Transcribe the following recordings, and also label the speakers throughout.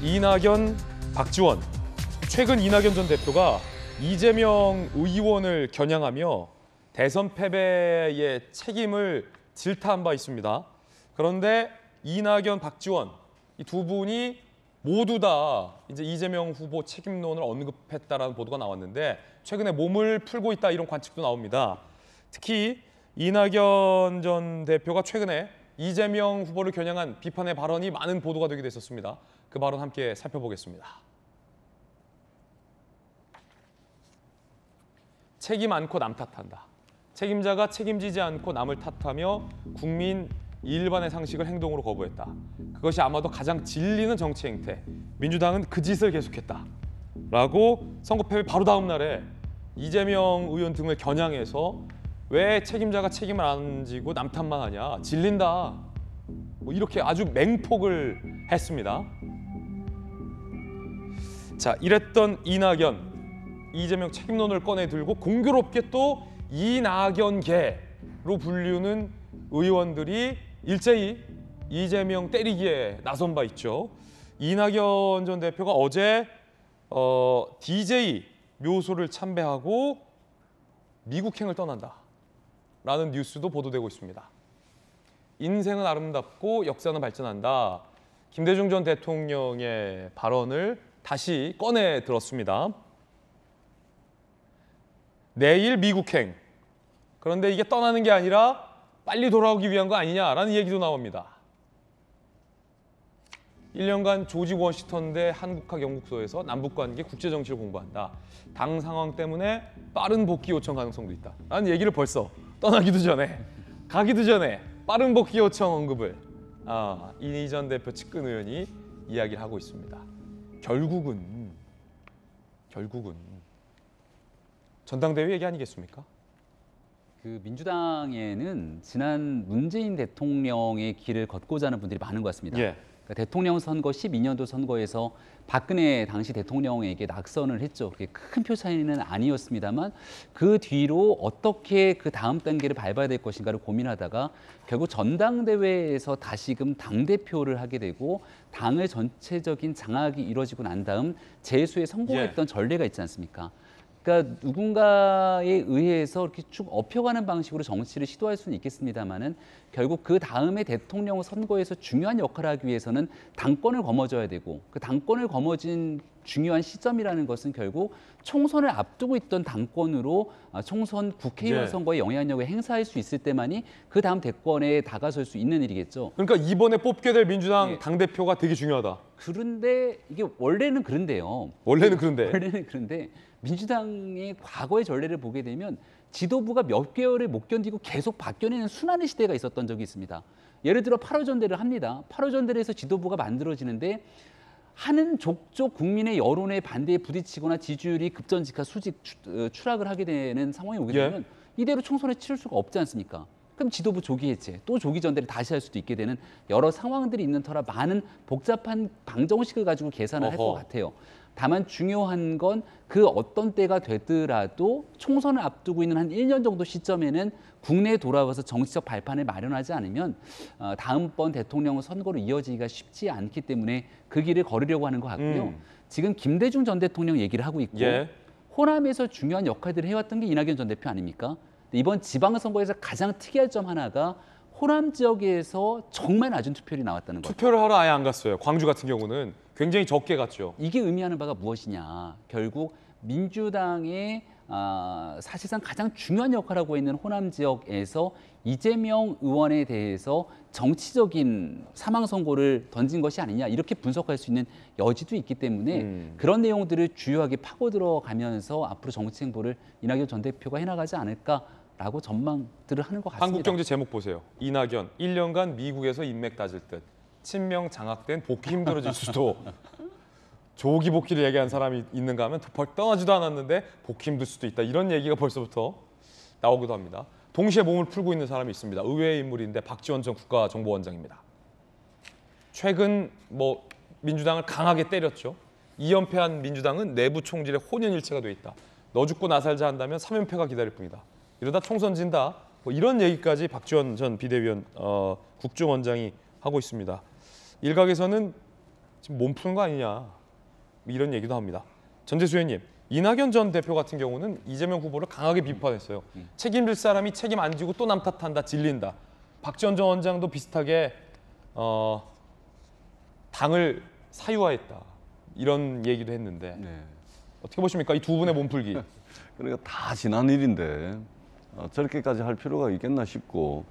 Speaker 1: 이낙연, 박지원. 최근 이낙연 전 대표가 이재명 의원을 겨냥하며 대선 패배의 책임을 질타한 바 있습니다. 그런데 이낙연, 박지원 이 두 분이 모두 다 이제 이재명 후보 책임론을 언급했다라는 보도가 나왔는데 최근에 몸을 풀고 있다 이런 관측도 나옵니다. 특히 이낙연 전 대표가 최근에 이재명 후보를 겨냥한 비판의 발언이 많은 보도가 되기도 했었습니다. 그 발언 함께 살펴보겠습니다. 책임 않고 남 탓한다. 책임자가 책임지지 않고 남을 탓하며 국민 일반의 상식을 행동으로 거부했다. 그것이 아마도 가장 진리는 정치 행태. 민주당은 그 짓을 계속했다. 라고 선거 패배 바로 다음 날에 이재명 의원 등을 겨냥해서 왜 책임자가 책임을 안 지고 남 탓만 하냐. 질린다. 뭐 이렇게 아주 맹폭을 했습니다. 자, 이랬던 이낙연. 이재명 책임론을 꺼내 들고 공교롭게 또 이낙연계로 불리는 의원들이 일제히 이재명 때리기에 나선 바 있죠. 이낙연 전 대표가 어제 DJ 묘소를 참배하고 미국행을 떠난다라는 뉴스도 보도되고 있습니다. 인생은 아름답고 역사는 발전한다. 김대중 전 대통령의 발언을 다시 꺼내 들었습니다. 내일 미국행. 그런데 이게 떠나는 게 아니라 빨리 돌아오기 위한 거 아니냐라는 얘기도 나옵니다. 1년간 조지 워싱턴대 한국학 연구소에서 남북관계 국제정치를 공부한다. 당 상황 때문에 빠른 복귀 요청 가능성도 있다. 라는 얘기를 벌써 떠나기도 전에, 가기도 전에 빠른 복귀 요청 언급을 이 전 대표 측근 의원이 이야기를 하고 있습니다. 결국은 전당대회 얘기 아니겠습니까?
Speaker 2: 그 민주당에는 지난 문재인 대통령의 길을 걷고자 하는 분들이 많은 것 같습니다.
Speaker 1: 예.
Speaker 2: 그러니까 대통령 선거 12년도 선거에서 박근혜 당시 대통령에게 낙선을 했죠. 그게 큰 표 차이는 아니었습니다만 그 뒤로 어떻게 그 다음 단계를 밟아야 될 것인가를 고민하다가 결국 전당대회에서 다시금 당대표를 하게 되고 당의 전체적인 장악이 이루어지고 난 다음 재수에 성공했던 전례가 있지 않습니까? 그러니까 누군가에 의해서 이렇게 쭉 업혀가는 방식으로 정치를 시도할 수는 있겠습니다만은 결국 그 다음에 대통령 선거에서 중요한 역할을 하기 위해서는 당권을 거머쥐어야 되고 그 당권을 거머쥔 중요한 시점이라는 것은 결국 총선을 앞두고 있던 당권으로 총선 국회의원 선거에 영향력을 행사할 수 있을 때만이 그 다음 대권에 다가설 수 있는 일이겠죠.
Speaker 1: 그러니까 이번에 뽑게 될 민주당 당대표가 되게 중요하다.
Speaker 2: 그런데 이게 원래는 그런데요.
Speaker 1: 원래는 그런데
Speaker 2: 민주당의 과거의 전례를 보게 되면 지도부가 몇 개월을 못 견디고 계속 바뀌어내는 순환의 시대가 있었던 적이 있습니다. 예를 들어 8호 전대를 합니다. 8호 전대에서 지도부가 만들어지는데 하는 족족 국민의 여론의 반대에 부딪히거나 지지율이 급전직하 추락을 하게 되는 상황이 오게 되면 이대로 총선을 치를 수가 없지 않습니까? 그럼 지도부 조기 해체, 또 조기 전대를 다시 할 수도 있게 되는 여러 상황들이 있는 터라 많은 복잡한 방정식을 가지고 계산을 할 것 같아요. 다만 중요한 건 그 어떤 때가 되더라도 총선을 앞두고 있는 한 1년 정도 시점에는 국내에 돌아와서 정치적 발판을 마련하지 않으면 다음번 대통령 선거로 이어지기가 쉽지 않기 때문에 그 길을 걸으려고 하는 것 같고요. 지금 김대중 전 대통령 얘기를 하고 있고 호남에서 중요한 역할들을 해왔던 게 이낙연 전 대표 아닙니까? 이번 지방선거에서 가장 특이할 점 하나가 호남 지역에서 정말 낮은 투표율이 나왔다는 거죠.
Speaker 1: 투표를 하러 아예 안 갔어요. 광주 같은 경우는 굉장히 적게 갔죠.
Speaker 2: 이게 의미하는 바가 무엇이냐. 결국 민주당의 사실상 가장 중요한 역할을 하고 있는 호남 지역에서 이재명 의원에 대해서 정치적인 사망 선고를 던진 것이 아니냐 이렇게 분석할 수 있는 여지도 있기 때문에 그런 내용들을 주요하게 파고 들어가면서 앞으로 정치 행보를 이낙연 전 대표가 해나가지 않을까라고 전망들을 하는 것 같습니다.
Speaker 1: 한국경제 제목 보세요. 이낙연 1년간 미국에서 인맥 따질 듯 친명 장악된 복귀 힘들어질 수도 조기 복귀를 얘기한 사람이 있는가 하면 떠나지도 않았는데 복귀 힘들 수도 있다. 이런 얘기가 벌써부터 나오기도 합니다. 동시에 몸을 풀고 있는 사람이 있습니다. 의외의 인물인데 박지원 전 국가정보원장입니다. 최근 민주당을 강하게 때렸죠. 2연패한 민주당은 내부 총질에 혼연일체가 돼 있다. 너 죽고 나 살자 한다면 3연패가 기다릴 뿐이다. 이러다 총선 진다. 이런 얘기까지 박지원 전 비대위원 국정원장이 하고 있습니다. 일각에서는 지금 몸 푸는 거 아니냐 뭐 이런 얘기도 합니다. 전재수 의원님, 이낙연 전 대표 같은 경우는 이재명 후보를 강하게 비판했어요. 책임질 사람이 책임 안 지고 또 남 탓한다, 질린다. 박지원 전 원장도 비슷하게 당을 사유화했다 이런 얘기도 했는데
Speaker 3: 네.
Speaker 1: 어떻게 보십니까? 이 두 분의 몸풀기.
Speaker 3: 그러니까 다 지난 일인데 저렇게까지 할 필요가 있겠나 싶고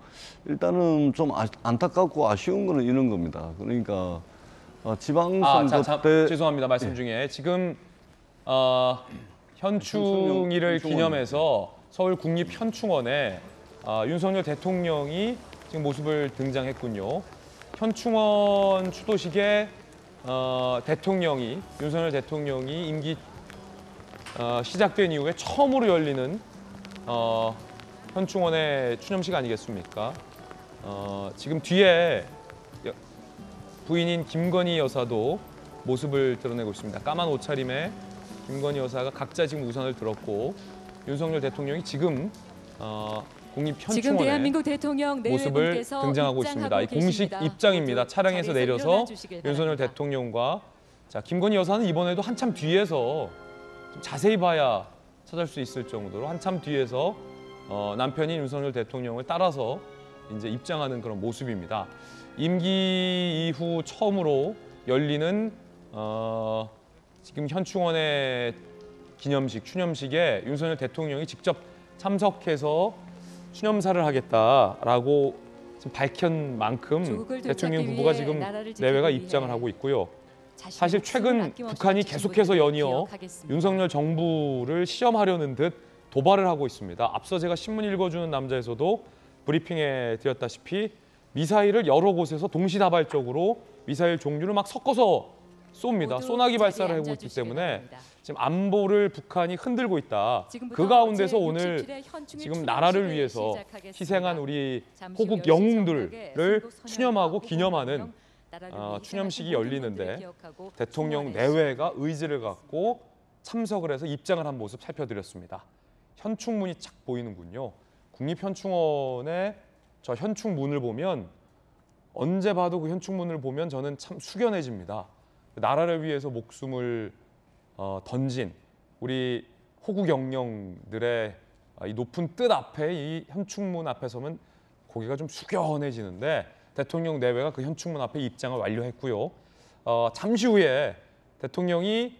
Speaker 3: 일단은 좀 안타깝고 아쉬운 거는 이런 겁니다. 그러니까 지방선거 때
Speaker 1: 죄송합니다. 말씀 중에 지금 현충일을 기념해서 서울 국립현충원에 윤석열 대통령이 지금 모습을 등장했군요. 현충원 추도식에 윤석열 대통령이 임기 시작된 이후에 처음으로 열리는 현충원의 추념식 아니겠습니까? 지금 뒤에 부인인 김건희 여사도 모습을 드러내고 있습니다. 까만 옷차림에 김건희 여사가 각자 지금 우산을 들었고 윤석열 대통령이 지금
Speaker 4: 지금
Speaker 1: 국립현충원에
Speaker 4: 대한민국 대통령
Speaker 1: 모습을
Speaker 4: 내외분께서
Speaker 1: 등장하고 있습니다. 이 공식
Speaker 4: 계십니다.
Speaker 1: 입장입니다.
Speaker 4: 모두
Speaker 1: 차량에서
Speaker 4: 자리에서
Speaker 1: 내려서
Speaker 4: 일어나 주시길
Speaker 1: 윤석열
Speaker 4: 바랍니다.
Speaker 1: 대통령과 자 김건희 여사는 이번에도 한참 뒤에서 좀 자세히 봐야 찾을 수 있을 정도로 한참 뒤에서 남편인 윤석열 대통령을 따라서 이제 입장하는 그런 모습입니다. 임기 이후 처음으로 열리는 지금 현충원의 기념식, 추념식에 윤석열 대통령이 직접 참석해서 추념사를 하겠다라고 지금 밝힌 만큼
Speaker 4: 조국을
Speaker 1: 대통령
Speaker 4: 되찾기
Speaker 1: 후보가
Speaker 4: 위해
Speaker 1: 지금
Speaker 4: 나라를 지키기
Speaker 1: 내외가
Speaker 4: 위해
Speaker 1: 입장을 하고 있고요.
Speaker 4: 자신의
Speaker 1: 사실
Speaker 4: 목숨을
Speaker 1: 최근
Speaker 4: 아낌없이
Speaker 1: 북한이
Speaker 4: 바친
Speaker 1: 계속해서
Speaker 4: 분들을
Speaker 1: 연이어
Speaker 4: 기억하겠습니다.
Speaker 1: 윤석열 정부를 시험하려는 듯 도발을 하고 있습니다. 앞서 제가 신문 읽어주는 남자에서도 브리핑에 드렸다시피 미사일을 여러 곳에서 동시다발적으로 미사일 종류를 막 섞어서 쏩니다.
Speaker 4: 모두
Speaker 1: 소나기
Speaker 4: 자리에
Speaker 1: 발사를 하고 있기
Speaker 4: 앉아주시길
Speaker 1: 때문에
Speaker 4: 바랍니다.
Speaker 1: 지금 안보를 북한이 흔들고 있다.
Speaker 4: 지금부터
Speaker 1: 그 가운데서
Speaker 4: 제
Speaker 1: 오늘
Speaker 4: 67회 현충일
Speaker 1: 지금 나라를
Speaker 4: 추념식을
Speaker 1: 위해서
Speaker 4: 시작하겠습니다.
Speaker 1: 희생한 우리
Speaker 4: 잠시 후
Speaker 1: 호국
Speaker 4: 10시 정각에
Speaker 1: 영웅들을
Speaker 4: 순국 선열과
Speaker 1: 추념하고
Speaker 4: 호국
Speaker 1: 기념하는
Speaker 4: 영웅, 나라를 위해 희생하신
Speaker 1: 추념식이
Speaker 4: 모든
Speaker 1: 열리는데
Speaker 4: 분들을 기억하고
Speaker 1: 대통령
Speaker 4: 수고하는
Speaker 1: 내외가 의지를 갖고 참석을 해서 입장을 한 모습 살펴드렸습니다. 현충문이 착 보이는군요. 국립현충원의 저 현충문을 보면 언제 봐도 그 현충문을 보면 저는 참 숙연해집니다. 나라를 위해서 목숨을 던진 우리 호국 영령들의 이 높은 뜻 앞에 이 현충문 앞에 서면 고개가 좀 숙연해지는데 대통령 내외가 그 현충문 앞에 입장을 완료했고요. 잠시 후에 대통령이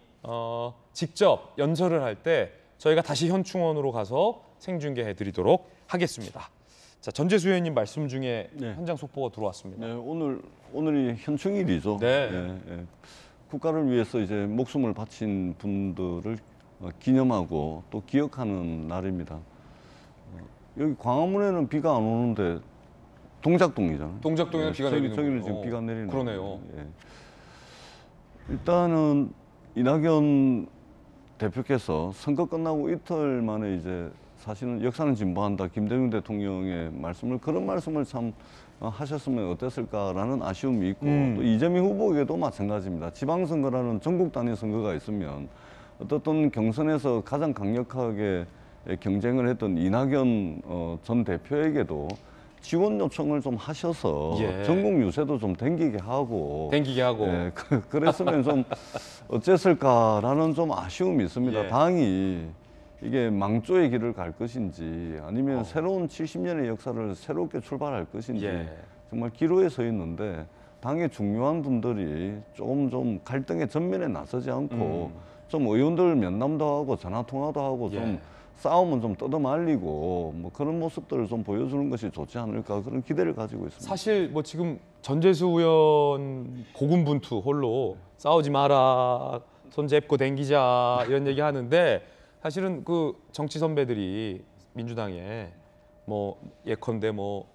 Speaker 1: 직접 연설을 할 때 저희가 다시 현충원으로 가서 생중계해드리도록 하겠습니다. 자, 전재수 의원님 말씀 중에
Speaker 3: 네.
Speaker 1: 현장 속보가 들어왔습니다.
Speaker 3: 네, 오늘이 현충일이죠.
Speaker 1: 네.
Speaker 3: 예. 국가를 위해서 이제 목숨을 바친 분들을 기념하고 또 기억하는 날입니다. 여기 광화문에는 비가 안 오는데 동작동이잖아요.
Speaker 1: 동작동에는 비가 내리는군요.
Speaker 3: 저기는 지금 비가 내리는.
Speaker 1: 그러네요.
Speaker 3: 예. 일단은 이낙연 대표께서 선거 끝나고 이틀 만에 이제 사실은 역사는 진보한다 김대중 대통령의 그런 말씀을 참 하셨으면 어땠을까라는 아쉬움이 있고 또 이재명 후보에게도 마찬가지입니다. 지방선거라는 전국 단위 선거가 있으면 어떤 경선에서 가장 강력하게 경쟁을 했던 이낙연 전 대표에게도 지원 요청을 좀 하셔서
Speaker 1: 예.
Speaker 3: 전국 유세도 좀 댕기게 하고 예, 그랬으면 좀 어쨌을까라는 좀 아쉬움이 있습니다.
Speaker 1: 예.
Speaker 3: 당이 이게 망조의 길을 갈 것인지 아니면 새로운 70년의 역사를 새롭게 출발할 것인지
Speaker 1: 예.
Speaker 3: 정말 기로에 서 있는데 당의 중요한 분들이 좀 갈등의 전면에 나서지 않고 좀 의원들 면담도 하고 전화 통화도 하고 좀
Speaker 1: 예.
Speaker 3: 싸움은 좀 뜯어말리고 뭐 그런 모습들을 좀 보여주는 것이 좋지 않을까 그런 기대를 가지고 있습니다.
Speaker 1: 사실 뭐 지금 전재수 의원 고군분투 홀로 싸우지 마라, 손 잡고 댕기자 이런 얘기 하는데 사실은 그 정치 선배들이 민주당에 뭐 예컨대 뭐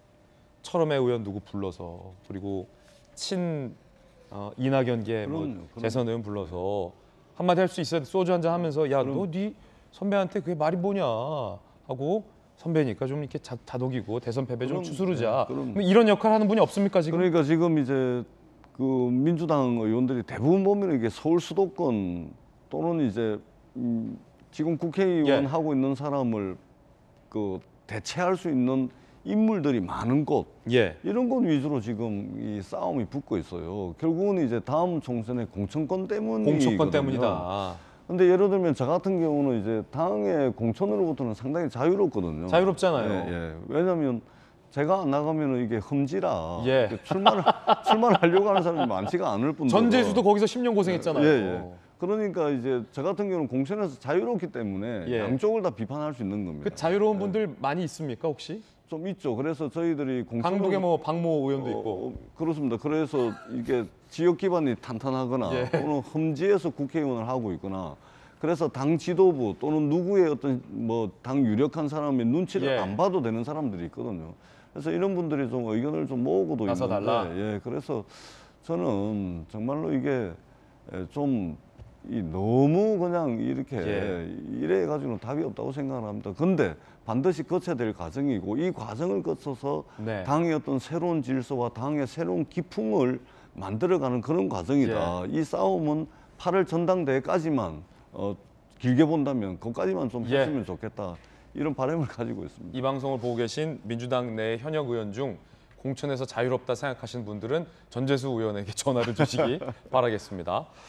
Speaker 1: 철험의 의원 누구 불러서 그리고 친 이낙연계 뭐
Speaker 3: 그럼요.
Speaker 1: 재선 의원 불러서 한마디 할 수 있어야 소주 한잔 하면서 야 너 네 선배한테 그게 말이 뭐냐 하고 선배니까 좀 이렇게 다독이고 대선 패배 좀
Speaker 3: 그럼,
Speaker 1: 추스르자.
Speaker 3: 네, 그럼.
Speaker 1: 뭐 이런 역할 하는 분이 없습니까 지금?
Speaker 3: 그러니까 지금 이제 그 민주당 의원들이 대부분 보면 이게 서울 수도권 또는 이제 지금 국회의원
Speaker 1: 예.
Speaker 3: 하고 있는 사람을 그 대체할 수 있는 인물들이 많은 곳
Speaker 1: 예.
Speaker 3: 이런 곳 위주로 지금 이 싸움이 붙고 있어요. 결국은 이제 다음 총선의 공천권 때문이거든요.
Speaker 1: 공천권 때문이다.
Speaker 3: 근데 예를 들면 저 같은 경우는 이제 당의 공천으로부터는 상당히 자유롭거든요.
Speaker 1: 자유롭잖아요.
Speaker 3: 예, 예. 왜냐하면 제가 안 나가면은 이게 흠지라
Speaker 1: 예.
Speaker 3: 출마를 하려고 하는 사람이 많지가 않을 뿐더러
Speaker 1: 전재수도 거기서 10년 고생했잖아요.
Speaker 3: 예, 예. 그러니까 이제 저 같은 경우는 공천에서 자유롭기 때문에
Speaker 1: 예.
Speaker 3: 양쪽을 다 비판할 수 있는 겁니다.
Speaker 1: 그 자유로운 분들 많이 있습니까 혹시?
Speaker 3: 좀 있죠. 그래서 저희들이
Speaker 1: 강북에 뭐 박모 의원도 있고.
Speaker 3: 그렇습니다. 그래서 이게 지역 기반이 탄탄하거나
Speaker 1: 예.
Speaker 3: 또는 험지에서 국회의원을 하고 있거나 그래서 당 지도부 또는 누구의 어떤 뭐 당 유력한 사람의 눈치를
Speaker 1: 예.
Speaker 3: 안 봐도 되는 사람들이 있거든요. 그래서 이런 분들이 좀 의견을 좀 모으고도
Speaker 1: 나서달라.
Speaker 3: 있는데, 예, 그래서 저는 정말로 이게 좀 너무 그냥 이렇게
Speaker 1: 예.
Speaker 3: 이래 가지고는 답이 없다고 생각을 합니다. 근데 반드시 거쳐야 될 과정이고 이 과정을 거쳐서
Speaker 1: 네.
Speaker 3: 당의 어떤 새로운 질서와 당의 새로운 기풍을 만들어가는 그런 과정이다.
Speaker 1: 예.
Speaker 3: 이 싸움은 8월 전당대회까지만 길게 본다면 그것까지만 좀
Speaker 1: 예.
Speaker 3: 했으면 좋겠다. 이런 바람을 가지고 있습니다.
Speaker 1: 이 방송을 보고 계신 민주당 내 현역 의원 중 공천에서 자유롭다 생각하시는 분들은 전재수 의원에게 전화를 주시기 바라겠습니다.